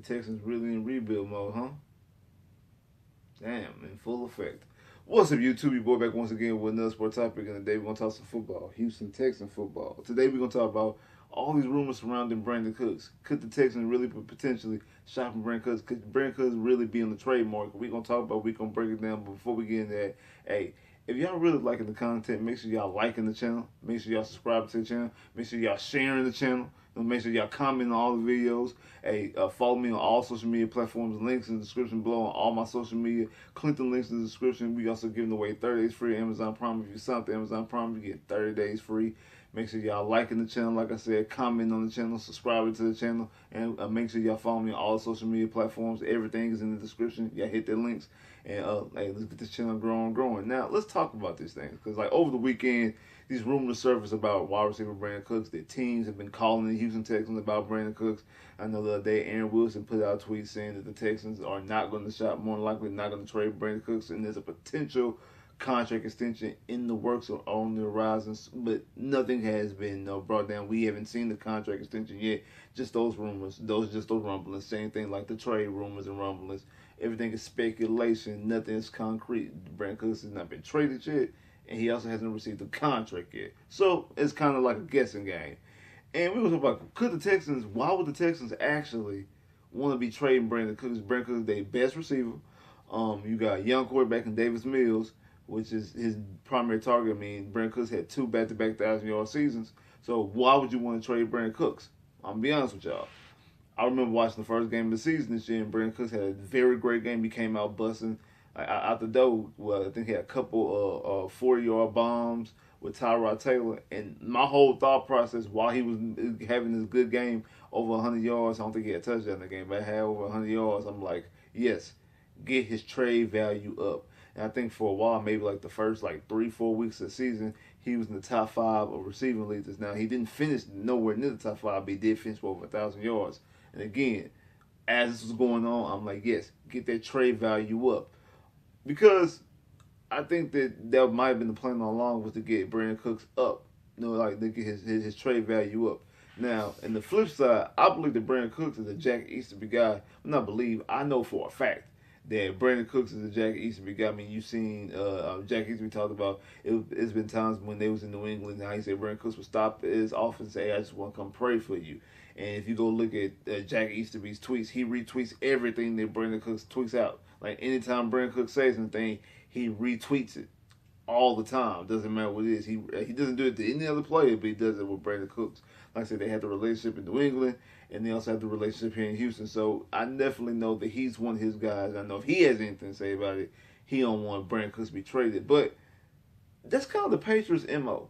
The Texans really in rebuild mode, huh? Damn, in full effect. What's up, YouTube? Your boy back once again with another sport topic, and today we're gonna talk some football, Houston Texans football. Today we're gonna talk about all these rumors surrounding Brandin Cooks. Could the Texans really potentially shopping Brandin Cooks? Could Brandin Cooks really be on the trade market? We're gonna talk about. We're gonna break it down. But before we get into that, hey. If y'all really liking the content, make sure y'all liking the channel. Make sure y'all subscribe to the channel. Make sure y'all sharing the channel. Make sure y'all comment on all the videos. Hey, follow me on all social media platforms. Links in the description below on all my social media. Click the links in the description. We also giving away 30 days free Amazon Prime. If you sign up to Amazon Prime, you get 30 days free. Make sure y'all liking the channel, like I said, comment on the channel, subscribing to the channel, and make sure y'all follow me on all social media platforms. Everything is in the description. Y'all hit the links, and hey, let's get this channel growing. Now, let's talk about these things, because like over the weekend, these rumors surfaced about wide receiver Brandin Cooks. The teams have been calling the Houston Texans about Brandin Cooks. I know the other day Aaron Wilson put out a tweet saying that the Texans are not going to shop, more than likely not going to trade Brandin Cooks, and there's a potential contract extension in the works or on the horizons, but nothing has been brought down. We haven't seen the contract extension yet. Just those rumors, those rumblings. Same thing like the trade rumors and rumblings. Everything is speculation. Nothing is concrete. Brandin Cooks has not been traded yet, and he also hasn't received the contract yet. So it's kind of like a guessing game. And we were talking about why would the Texans actually want to be trading Brandin Cooks? Brandin Cooks is their best receiver. You got a young quarterback in Davis Mills, which is his primary target. I mean, Brandin Cooks had 2 back-to-back 1,000-yard seasons. So why would you want to trade Brandin Cooks? I'm going to be honest with y'all. I remember watching the first game of the season this year, and Brandin Cooks had a very great game. He came out busting out the door. Well, I think he had a couple of 40-yard bombs with Tyrod Taylor. And my whole thought process while he was having this good game, over 100 yards, I don't think he had a touchdown in the game, but had over 100 yards, I'm like, yes, get his trade value up. And I think for a while, maybe like the first like 3-4 weeks of the season, he was in the top 5 of receiving leaders. Now he didn't finish nowhere near the top 5, but he did finish for over 1,000 yards. And again, as this was going on, I'm like, yes, get that trade value up, because I think that might have been the plan all along, was to get Brandin Cooks up, like to get his trade value up. Now, in the flip side, I believe that Brandin Cooks is a Jack Easterby guy. I know for a fact that Brandin Cooks is a Jack Easterby guy. I mean, you've seen Jack Easterby talked about it's been times when they was in New England, how he said Brandin Cooks would stop his offense and say, hey, I just want to come pray for you. And if you go look at Jack Easterby's tweets, he retweets everything that Brandin Cooks tweets out. Like anytime Brandin Cooks says anything, he retweets it all the time. Doesn't matter what it is. He doesn't do it to any other player, but he does it with Brandin Cooks. Like I said, they had the relationship in New England, and they also have the relationship here in Houston. So I definitely know that he's one of his guys. I know if he has anything to say about it, he don't want Brandin Cooks to be traded. But that's kind of the Patriots' MO.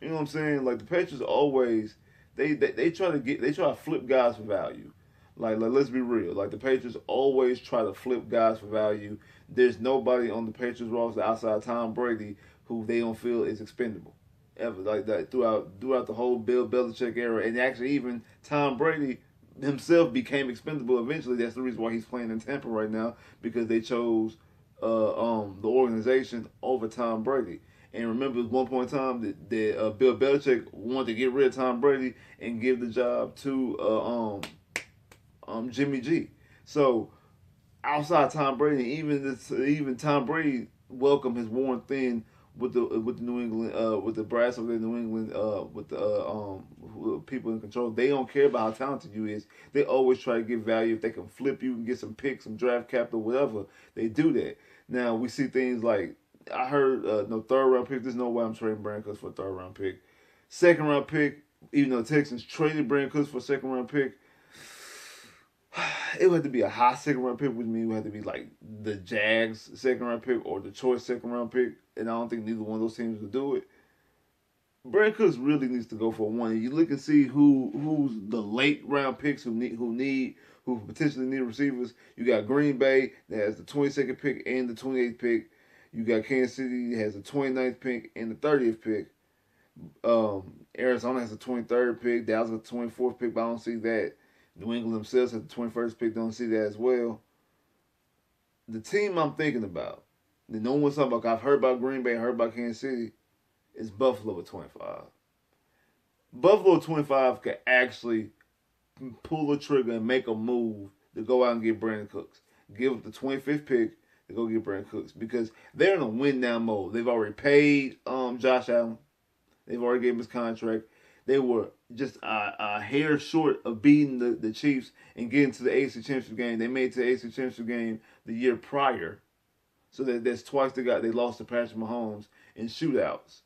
You know what I'm saying? Like the Patriots always they try to flip guys for value. Like let's be real. Like the Patriots always try to flip guys for value. There's nobody on the Patriots roster outside of Tom Brady who they don't feel is expendable ever. Like that throughout the whole Bill Belichick era, and actually even Tom Brady himself became expendable eventually. That's the reason why he's playing in Tampa right now, because they chose the organization over Tom Brady. And remember, at one point in time that Bill Belichick wanted to get rid of Tom Brady and give the job to Jimmy G. So outside Tom Brady, even Tom Brady welcomed his worn thin with the New England with the brass of the New England with the people in control. They don't care about how talented you is. They always try to get value. If they can flip you and get some picks, some draft capital, whatever, they do that. Now we see things like, I heard no 3rd round pick. There's no way I'm trading Brandin Cooks for a 3rd round pick. 2nd round pick, even though the Texans traded Brandin Cooks for a 2nd round pick, it would have to be a high 2nd round pick, which means it would have to be like the Jags 2nd round pick or the Detroit 2nd round pick, and I don't think neither one of those teams would do it. Brandin Cooks really needs to go for one. You look and see who's the late round picks who potentially need receivers. You got Green Bay that has the 22nd pick and the 28th pick. You got Kansas City that has the 29th pick and the 30th pick. Arizona has the 23rd pick. Dallas has the 24th pick, but I don't see that. New England themselves have the 21st pick. Don't see that as well. The team I'm thinking about, that no one's talking about, I've heard about Green Bay, heard about Kansas City, is Buffalo at 25. Buffalo at 25 could actually pull the trigger and make a move to go out and get Brandin Cooks. Give up the 25th pick to go get Brandin Cooks because they're in a win now mode. They've already paid Josh Allen. They've already gave him his contract. They were just a hair short of beating the Chiefs and getting to the AFC Championship game. They made it to the AFC Championship game the year prior. So that's twice they lost to Patrick Mahomes in shootouts.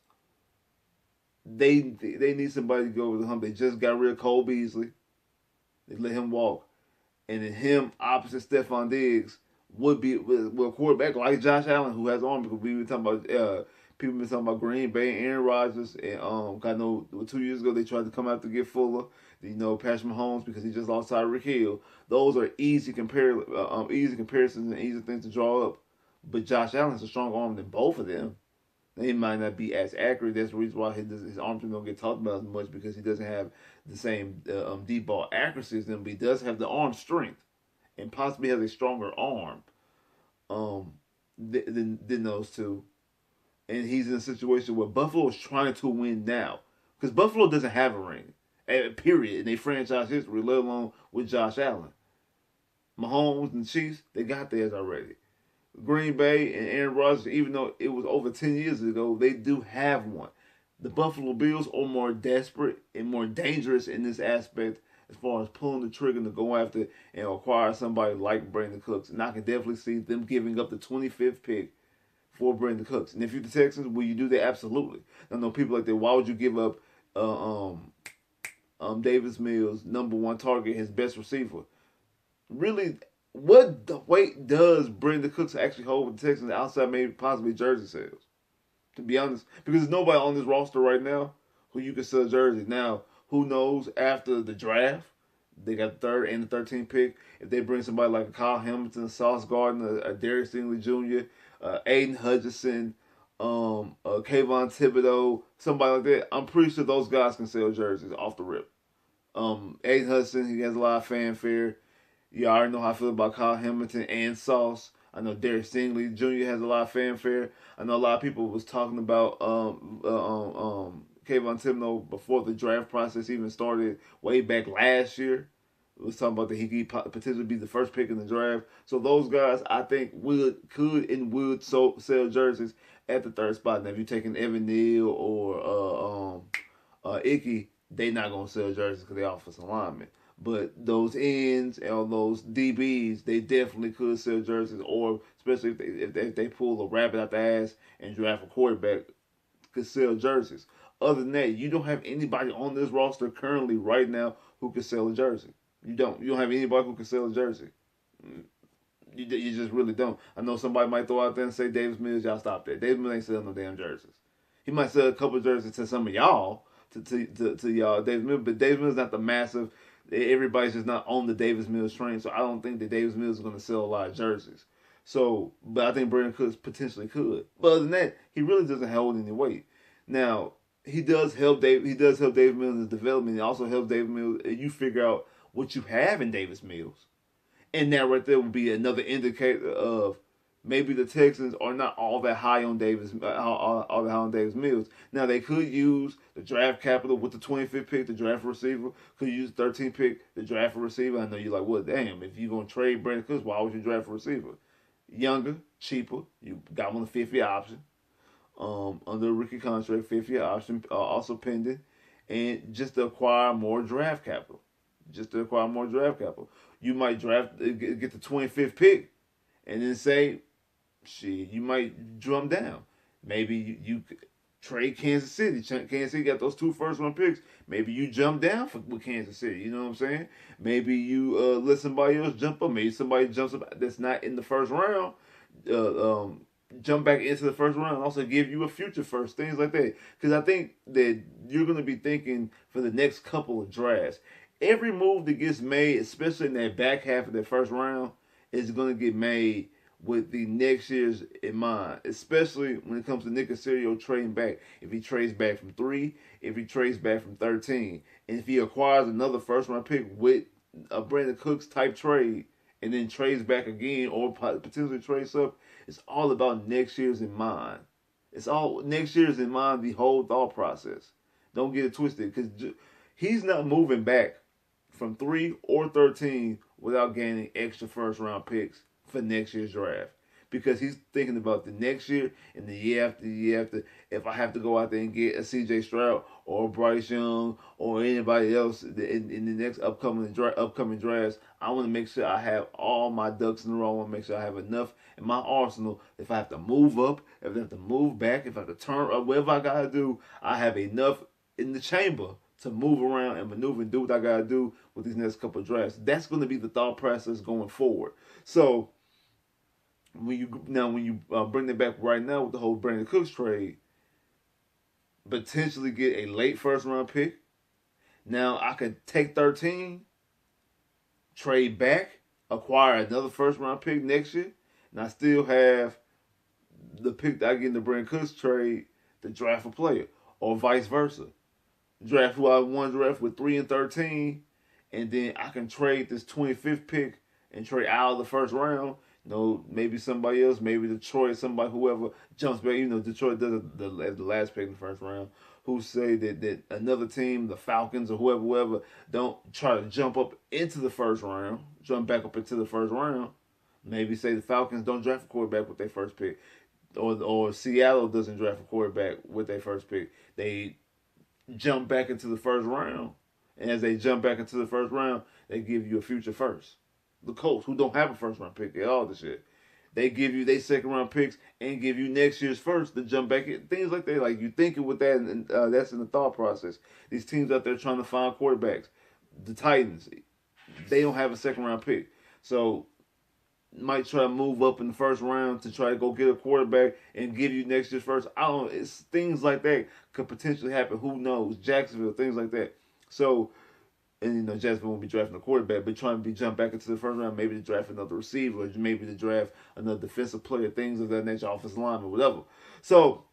They need somebody to go over the hump. They just got rid of Cole Beasley. They let him walk. And then him opposite Stephon Diggs would be with a quarterback like Josh Allen who has arm, because we were talking about people been talking about Green Bay and Aaron Rodgers, and I know 2 years ago they tried to come out to get Fuller, Patrick Mahomes because he just lost Tyreek Hill. Those are easy comparisons and easy things to draw up. But Josh Allen has a stronger arm than both of them. They might not be as accurate. That's the reason why his arms don't get talked about as much, because he doesn't have the same deep ball accuracy as them, but he does have the arm strength and possibly has a stronger arm than those two. And he's in a situation where Buffalo is trying to win now, because Buffalo doesn't have a ring, period, in their franchise history, let alone with Josh Allen. Mahomes and the Chiefs, they got theirs already. Green Bay and Aaron Rodgers, even though it was over 10 years ago, they do have one. The Buffalo Bills are more desperate and more dangerous in this aspect as far as pulling the trigger to go after and acquire somebody like Brandin Cooks. And I can definitely see them giving up the 25th pick for Brandin Cooks. And if you're the Texans, will you do that? Absolutely. I know people like that. Why would you give up Davis Mills, number one target, his best receiver? Really, what the weight does Brandin Cooks actually hold with the Texans outside maybe possibly jersey sales? To be honest, because there's nobody on this roster right now who you can sell jerseys. Now, who knows after the draft? They got the 3rd and the 13th pick. If they bring somebody like a Kyle Hamilton, Sauce Gardner, a Derek Stingley Jr., Aiden Hutchinson, Kayvon Thibodeau, somebody like that, I'm pretty sure those guys can sell jerseys off the rip. Aiden Hutchinson, he has a lot of fanfare. You already know how I feel about Kyle Hamilton and Sauce. I know Derek Stingley Jr. has a lot of fanfare. I know a lot of people was talking about Kayvon Thibodeau before the draft process even started way back last year. It was talking about that he could potentially be the first pick in the draft. So those guys, I think, would sell jerseys at the 3rd spot. Now, if you're taking Evan Neal or Icky, they not going to sell jerseys because they're offensive linemen. But those ends and those DBs, they definitely could sell jerseys, or especially if they pull a rabbit out the ass and draft a quarterback, could sell jerseys. Other than that, you don't have anybody on this roster currently right now who could sell a jersey. You don't have anybody who can sell a jersey. You just really don't. I know somebody might throw out there and say Davis Mills, y'all stop that. Davis Mills ain't selling no damn jerseys. He might sell a couple of jerseys to some of y'all, to y'all, Davis Mills, but Davis Mills is not the massive. Everybody's just not on the Davis Mills train, so I don't think that Davis Mills is going to sell a lot of jerseys. So, but I think Brandin Cooks potentially could. But other than that, he really doesn't hold any weight. Now, he does help Davis Mills in his development. He also helps Davis Mills. You figure out what you have in Davis Mills, and that right there would be another indicator of maybe the Texans are not all that high on Davis Mills. Now, they could use the draft capital with the 25th pick to draft a receiver. Could use the 13th pick to draft a receiver. I know you're like, well, damn, if you're going to trade Brandin Cooks, why would you draft a receiver? Younger, cheaper. You got him on the 5th-year option. Under a rookie contract, 5th-year option, also pending. And just to acquire more draft capital. You might get the 25th pick and then say, shit, you might drum down. Maybe you trade Kansas City. Kansas City got those 2 first-round picks. Maybe you jump down with Kansas City. You know what I'm saying? Maybe you let somebody else jump up. Maybe somebody jumps up that's not in the first round. Jump back into the first round and also give you a future first. Things like that. Because I think that you're going to be thinking for the next couple of drafts. Every move that gets made, especially in that back half of that first round, is going to get made with the next year's in mind, especially when it comes to Nick Caserio trading back. If he trades back from 3, if he trades back from 13, and if he acquires another first-round pick with a Brandin Cooks type trade, and then trades back again or potentially trades up, it's all about next year's in mind. It's all next year's in mind, the whole thought process. Don't get it twisted, because he's not moving back from 3 or 13 without gaining extra first round picks for next year's draft. Because he's thinking about the next year and the year after, the year after. If I have to go out there and get a C.J. Stroud or Bryce Young or anybody else in the next upcoming drafts, I want to make sure I have all my ducks in a row. I want to make sure I have enough in my arsenal. If I have to move up, if I have to move back, if I have to turn up, whatever I gotta do, I have enough in the chamber to move around and maneuver and do what I gotta do with these next couple of drafts. That's going to be the thought process going forward. So when you bring it back right now with the whole Brandin Cooks trade, potentially get a late first round pick. Now I could take 13, trade back, acquire another first round pick next year, and I still have the pick that I get in the Brandin Cooks trade to draft a player, or vice versa. Draft who I want to draft with 3 and 13, and then I can trade this 25th pick and trade out of the first round. Maybe somebody else, maybe Detroit, somebody, whoever jumps back. Detroit does the last pick in the first round. Who say that another team, the Falcons or whoever, don't try to jump up into the first round, jump back up into the first round. Maybe say the Falcons don't draft a quarterback with their first pick, or Seattle doesn't draft a quarterback with their first pick. They jump back into the first round, and as they jump back into the first round, they give you a future first. The Colts, who don't have a first round pick at all this year, they give you their second round picks and give you next year's first to jump back in. Things like that. Like you thinking with that, and that's in the thought process. These teams out there trying to find quarterbacks. The Titans, they don't have a second round pick, so might try to move up in the first round to try to go get a quarterback and give you next year's first. It's things like that could potentially happen. Who knows? Jacksonville, things like that. So. And Jacksonville won't be drafting a quarterback, but trying to jump back into the first round, maybe to draft another receiver, or maybe to draft another defensive player, things of that nature, offensive lineman, whatever. So,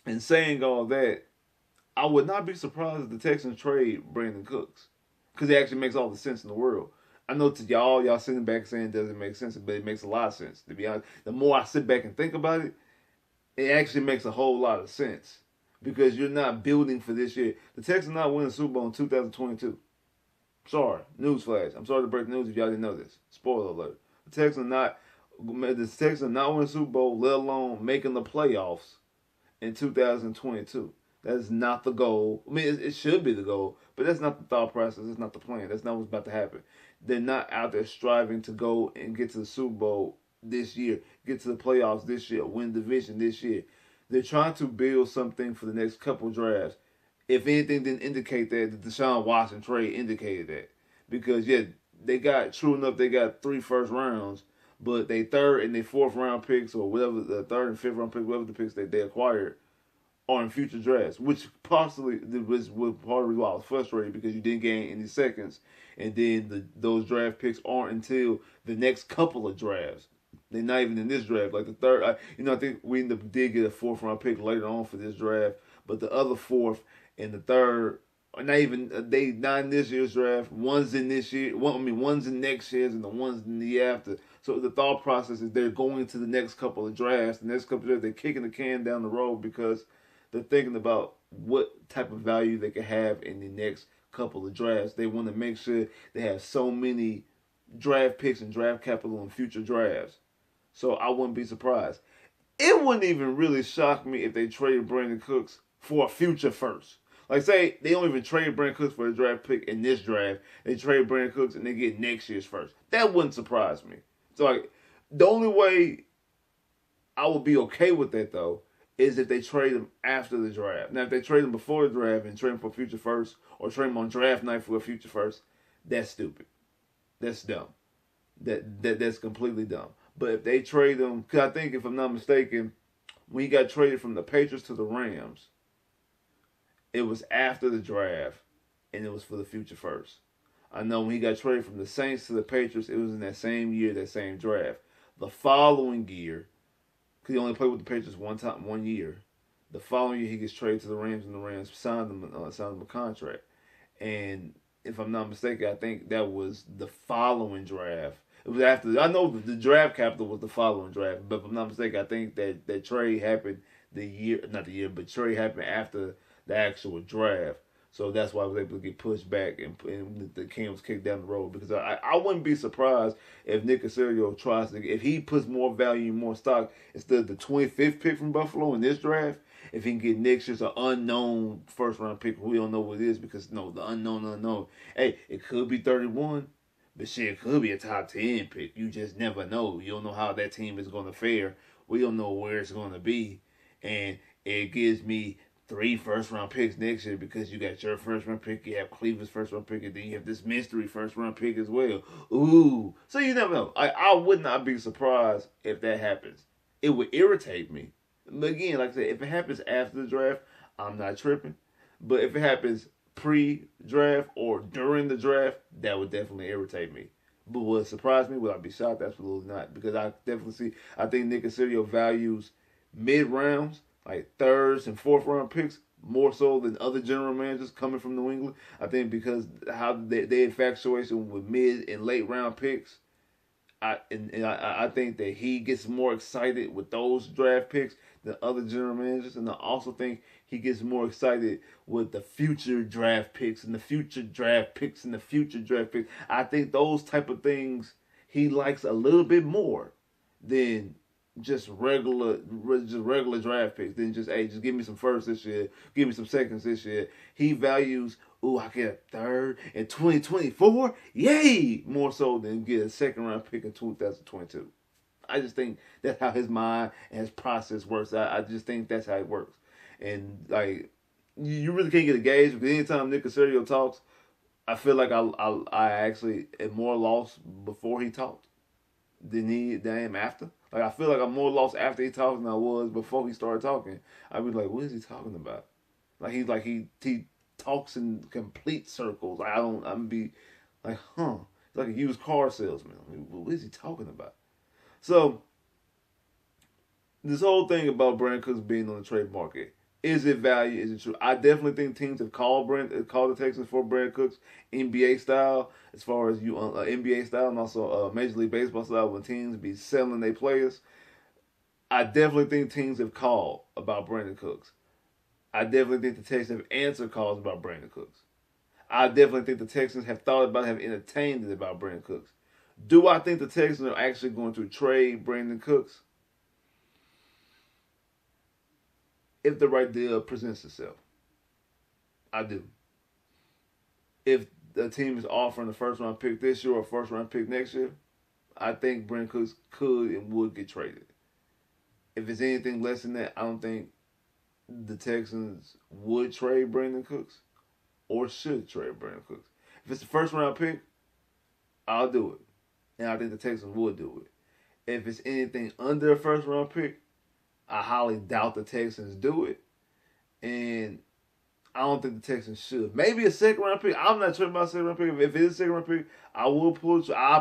in saying all that, I would not be surprised if the Texans trade Brandin Cooks, because it actually makes all the sense in the world. I know to y'all sitting back saying it doesn't make sense, but it makes a lot of sense. To be honest, the more I sit back and think about it, it actually makes a whole lot of sense. Because you're not building for this year. The Texans not winning the Super Bowl in 2022. Sorry, newsflash. I'm sorry to break the news if y'all didn't know this. Spoiler alert. The Texans not winning the Super Bowl, let alone making the playoffs in 2022. That is not the goal. I mean, it should be the goal, but that's not the thought process. It's not the plan. That's not what's about to happen. They're not out there striving to go and get to the Super Bowl this year, get to the playoffs this year, win division this year. They're trying to build something for the next couple drafts. If anything didn't indicate that, the Deshaun Watson trade indicated that. Because, they got 3 first rounds, but they third and their fourth round picks, or whatever, the third and fifth round picks, whatever the picks that they acquired, are in future drafts, which possibly was part of why I was frustrated, because you didn't gain any seconds, and then those draft picks aren't until the next couple of drafts. They're not even in this draft. Like the third, I think we did get a 4th round pick later on for this draft, but the other 4th and the 3rd are not even. They not in this year's draft. One's in this year. One's in next year's, and the one's in the year after. So the thought process is they're going to the next couple of drafts. The next couple of drafts, they're kicking the can down the road because they're thinking about what type of value they can have in the next couple of drafts. They want to make sure they have so many draft picks and draft capital in future drafts. So I wouldn't be surprised. It wouldn't even really shock me if they traded Brandin Cooks for a future first. Like, say, they don't even trade Brandin Cooks for a draft pick in this draft. They trade Brandin Cooks and they get next year's first. That wouldn't surprise me. So, like, the only way I would be okay with that, though, is if they trade him after the draft. Now, if they trade him before the draft and trade him for a future first, or trade him on draft night for a future first, that's stupid. That's dumb. That's completely dumb. But if they trade him, because I think, if I'm not mistaken, when he got traded from the Patriots to the Rams, it was after the draft, and it was for the future first. I know when he got traded from the Saints to the Patriots, it was in that same year, that same draft. The following year, because he only played with the Patriots one year, the following year he gets traded to the Rams, and the Rams signed him a contract. And if I'm not mistaken, I think that was the following draft. It was after. I know the draft capital was the following draft, but if I'm not mistaken, I think that trade happened trade happened after the actual draft. So that's why I was able to get pushed back and the can was kicked down the road. Because I wouldn't be surprised if Nick Casario tries to, if he puts more value and more stock instead of the 25th pick from Buffalo in this draft, if he can get next year's an unknown first round pick, we don't know what it is because no, the unknown. Hey, it could be 31, but shit, it could be a top 10 pick. You just never know. You don't know how that team is going to fare. We don't know where it's going to be, and it gives me 3 first round picks next year because you got your first round pick, you have Cleveland's first round pick, and then you have this mystery first round pick as well. Ooh, so you never know. I would not be surprised if that happens. It would irritate me. But again, like I said, if it happens after the draft, I'm not tripping. But if it happens pre-draft or during the draft, that would definitely irritate me. But would it surprise me? Would I be shocked? Absolutely not. Because I definitely see, I think Nick Casario values mid-rounds, like thirds and fourth round picks, more so than other general managers coming from New England. I think because how they infatuation with mid and late round picks, I think that he gets more excited with those draft picks than other general managers, and I also think he gets more excited with the future draft picks and the future draft picks and the future draft picks. I think those type of things he likes a little bit more than just regular draft picks. Then just, hey, just give me some firsts this year, give me some seconds this year. He values, ooh, I get a third in 2024, yay, more so than get a second round pick in 2022. I just think that's how his mind and his process works. I just think that's how it works. And like, you really can't get a gauge because anytime Nick Casario talks, I feel like I actually am more lost before he talked than I am after. Like, I feel like I'm more lost after he talks than I was before he started talking. I'd be like, what is he talking about? He talks in complete circles. I'm be like, huh? It's like a used car salesman. I mean, what is he talking about? So this whole thing about Brandin Cooks being on the trade market, is it value? Is it true? I definitely think teams have called the Texans for Brandin Cooks, NBA style, as far as NBA style, and also Major League Baseball style, when teams be selling their players. I definitely think teams have called about Brandin Cooks. I definitely think the Texans have answered calls about Brandin Cooks. I definitely think the Texans have thought about, have entertained it about Brandin Cooks. Do I think the Texans are actually going to trade Brandin Cooks? If the right deal presents itself. I do. If the team is offering a first round pick this year or a first round pick next year, I think Brandin Cooks could and would get traded. If it's anything less than that, I don't think the Texans would trade Brandin Cooks or should trade Brandin Cooks. If it's a first round pick, I'll do it. And I think the Texans would do it. If it's anything under a first round pick, I highly doubt the Texans do it. And I don't think the Texans should. Maybe a second round pick. I'm not sure about a second round pick. If it is a second round pick, I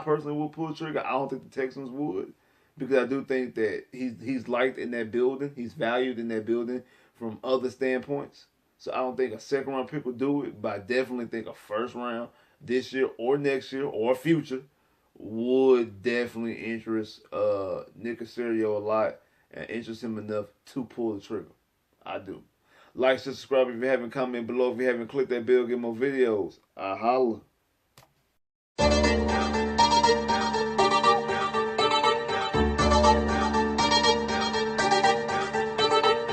personally will pull the trigger. I don't think the Texans would. Because I do think that he's liked in that building. He's valued in that building from other standpoints. So I don't think a second round pick would do it. But I definitely think a first round this year or next year or future would definitely interest Nick Casario a lot and interest him enough to pull the trigger. I do. Like, subscribe if you haven't, comment below if you haven't, click that bell, get more videos. I holla.